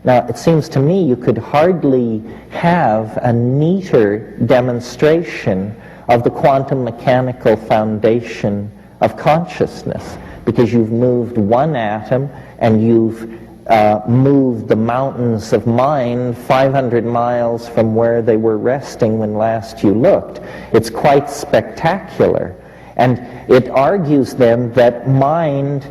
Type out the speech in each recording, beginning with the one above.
Now, it seems to me you could hardly have a neater demonstration of the quantum mechanical foundation of consciousness, because you've moved one atom and you've moved the mountains of mind 500 miles from where they were resting when last you looked. It's quite spectacular. And it argues then that mind,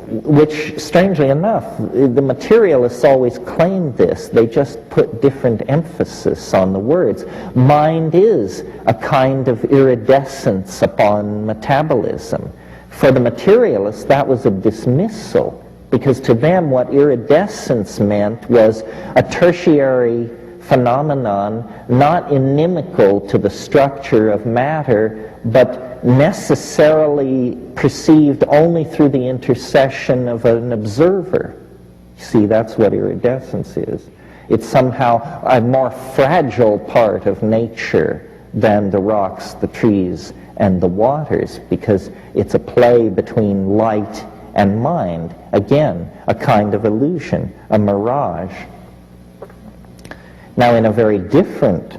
which, strangely enough, the materialists always claimed this. They just put different emphasis on the words. Mind is a kind of iridescence upon metabolism. For the materialists, that was a dismissal, because to them what iridescence meant was a tertiary phenomenon, not inimical to the structure of matter, but necessarily perceived only through the intercession of an observer. You see, that's what iridescence is. It's somehow a more fragile part of nature than the rocks, the trees, and the waters, because it's a play between light and mind. Again, a kind of illusion, a mirage. Now, in a very different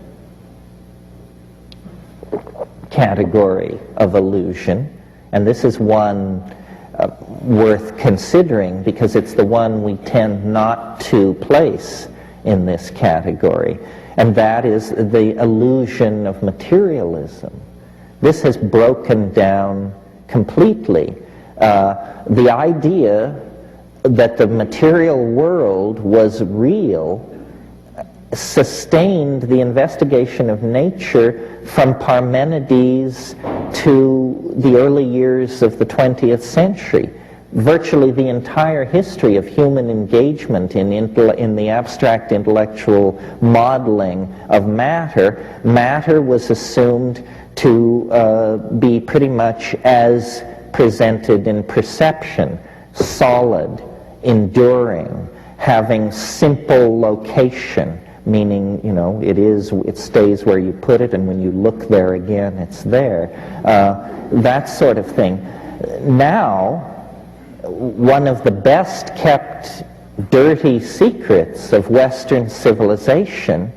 category of illusion, and this is one worth considering because it's the one we tend not to place in this category, and that is the illusion of materialism. This has broken down completely. The idea that the material world was real sustained the investigation of nature from Parmenides to the early years of the 20th century. Virtually the entire history of human engagement in the abstract intellectual modeling of matter, matter was assumed to be pretty much as presented in perception, solid, enduring, having simple location, meaning, you know, it stays where you put it, and when you look there again, it's there. That sort of thing. Now, one of the best kept dirty secrets of Western civilization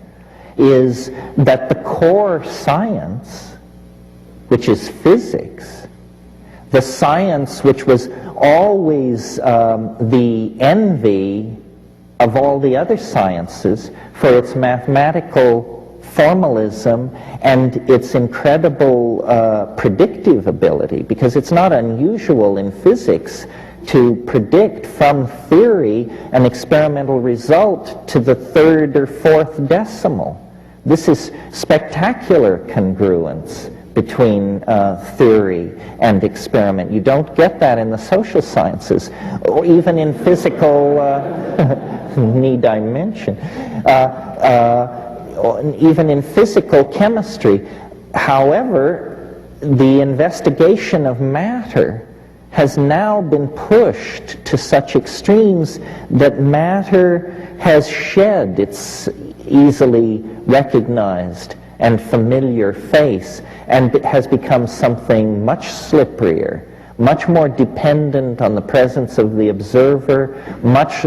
is that the core science, which is physics, the science which was always the envy of all the other sciences for its mathematical formalism and its incredible predictive ability, because it's not unusual in physics to predict from theory an experimental result to the third or fourth decimal. This is spectacular congruence between theory and experiment. You don't get that in the social sciences, or even in physical, need I mention, even in physical chemistry. However, the investigation of matter has now been pushed to such extremes that matter has shed its easily recognized and familiar face, and it has become something much slipperier, much more dependent on the presence of the observer, much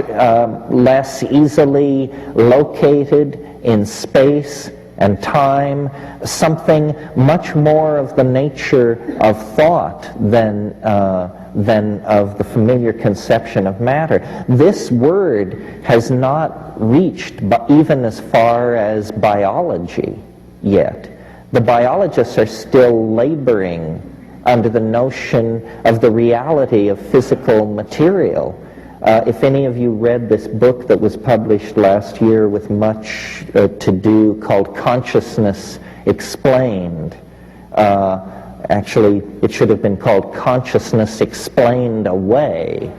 less easily located in space and time, something much more of the nature of thought than of the familiar conception of matter. This word has not reached even as far as biology yet. The biologists are still laboring under the notion of the reality of physical material. If any of you read this book that was published last year with much to do, called Consciousness Explained, actually it should have been called Consciousness Explained Away.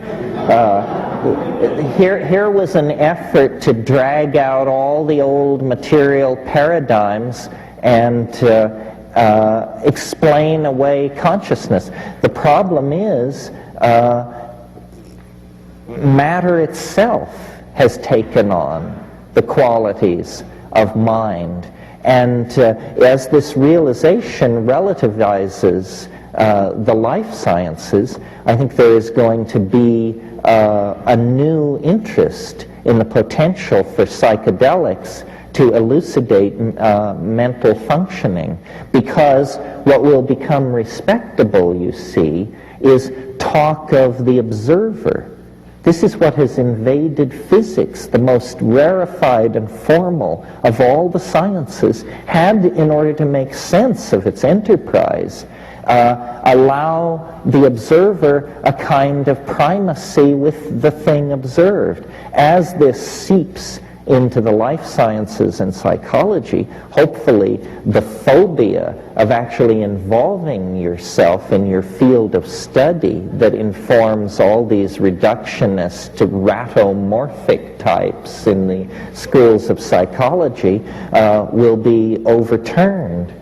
Here was an effort to drag out all the old material paradigms and explain away consciousness. The problem is matter itself has taken on the qualities of mind, and as this realization relativizes the life sciences, I think there is going to be a new interest in the potential for psychedelics to elucidate mental functioning, because what will become respectable, you see, is talk of the observer. This is what has invaded physics, the most rarefied and formal of all the sciences, had, in order to make sense of its enterprise, allow the observer a kind of primacy with the thing observed. As this seeps into the life sciences and psychology, hopefully the phobia of actually involving yourself in your field of study that informs all these reductionist to ratomorphic types in the schools of psychology will be overturned.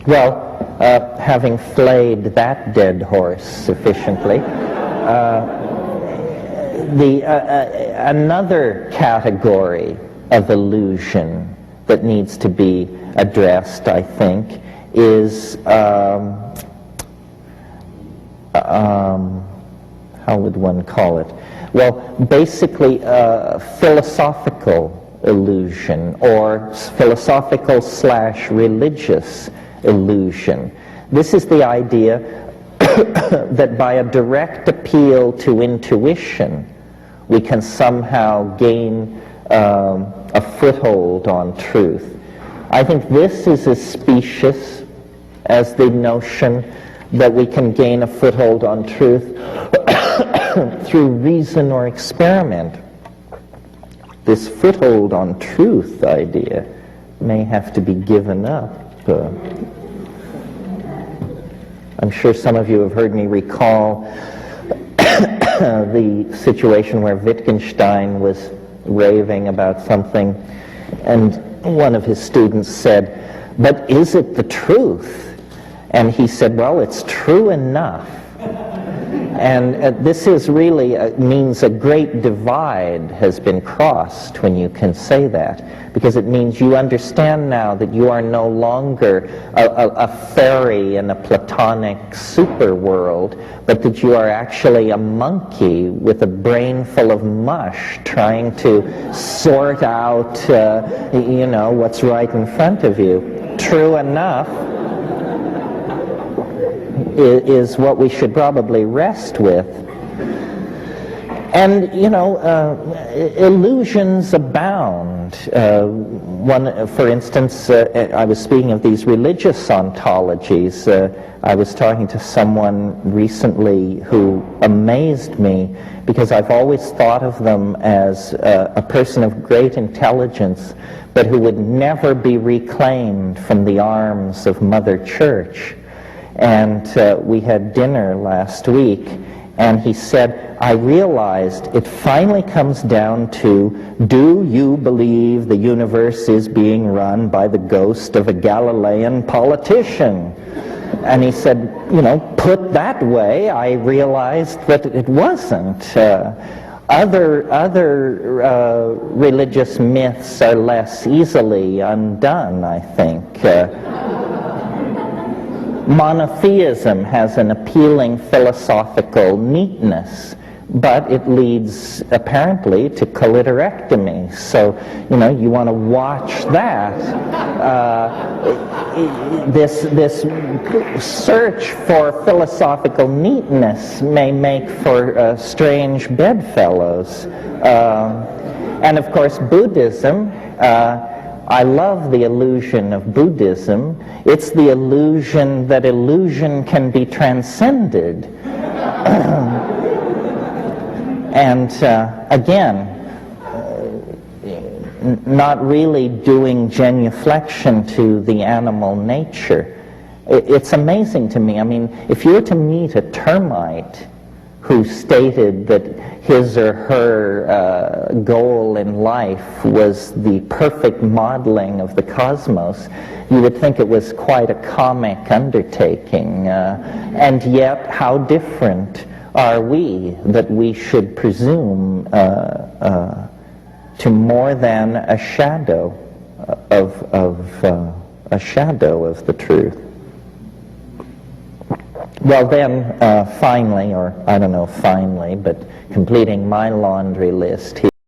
Well, having flayed that dead horse sufficiently, another category of illusion that needs to be addressed, I think, is how would one call it? Well, basically philosophical illusion, or philosophical/religious illusion. This is the idea that by a direct appeal to intuition, we can somehow gain a foothold on truth. I think this is as specious as the notion that we can gain a foothold on truth through reason or experiment. This foothold on truth idea may have to be given up. I'm sure some of you have heard me recall the situation where Wittgenstein was raving about something, and one of his students said, "But is it the truth?" And he said, "Well, it's true enough." And this is really means a great divide has been crossed when you can say that, because it means you understand now that you are no longer a fairy in a Platonic super world, but that you are actually a monkey with a brain full of mush trying to sort out, what's right in front of you. True enough is what we should probably rest with. And, illusions abound. For instance, I was speaking of these religious ontologies. I was talking to someone recently who amazed me, because I've always thought of them as a person of great intelligence, but who would never be reclaimed from the arms of Mother Church. And we had dinner last week, and he said, "I realized it finally comes down to, do you believe the universe is being run by the ghost of a Galilean politician?" And he said, put that way, I realized that it wasn't. Other religious myths are less easily undone, I think. Monotheism has an appealing philosophical neatness, but it leads apparently to clitorectomy. So, you want to watch that. This search for philosophical neatness may make for strange bedfellows. And of course, Buddhism, I love the illusion of Buddhism. It's the illusion that illusion can be transcended. And again, not really doing genuflection to the animal nature. It's amazing to me. I mean, if you were to meet a termite who stated that his or her goal in life was the perfect modeling of the cosmos, you would think it was quite a comic undertaking. And yet, how different are we that we should presume to more than a shadow of the truth? Well then, finally, or I don't know finally, but completing my laundry list here,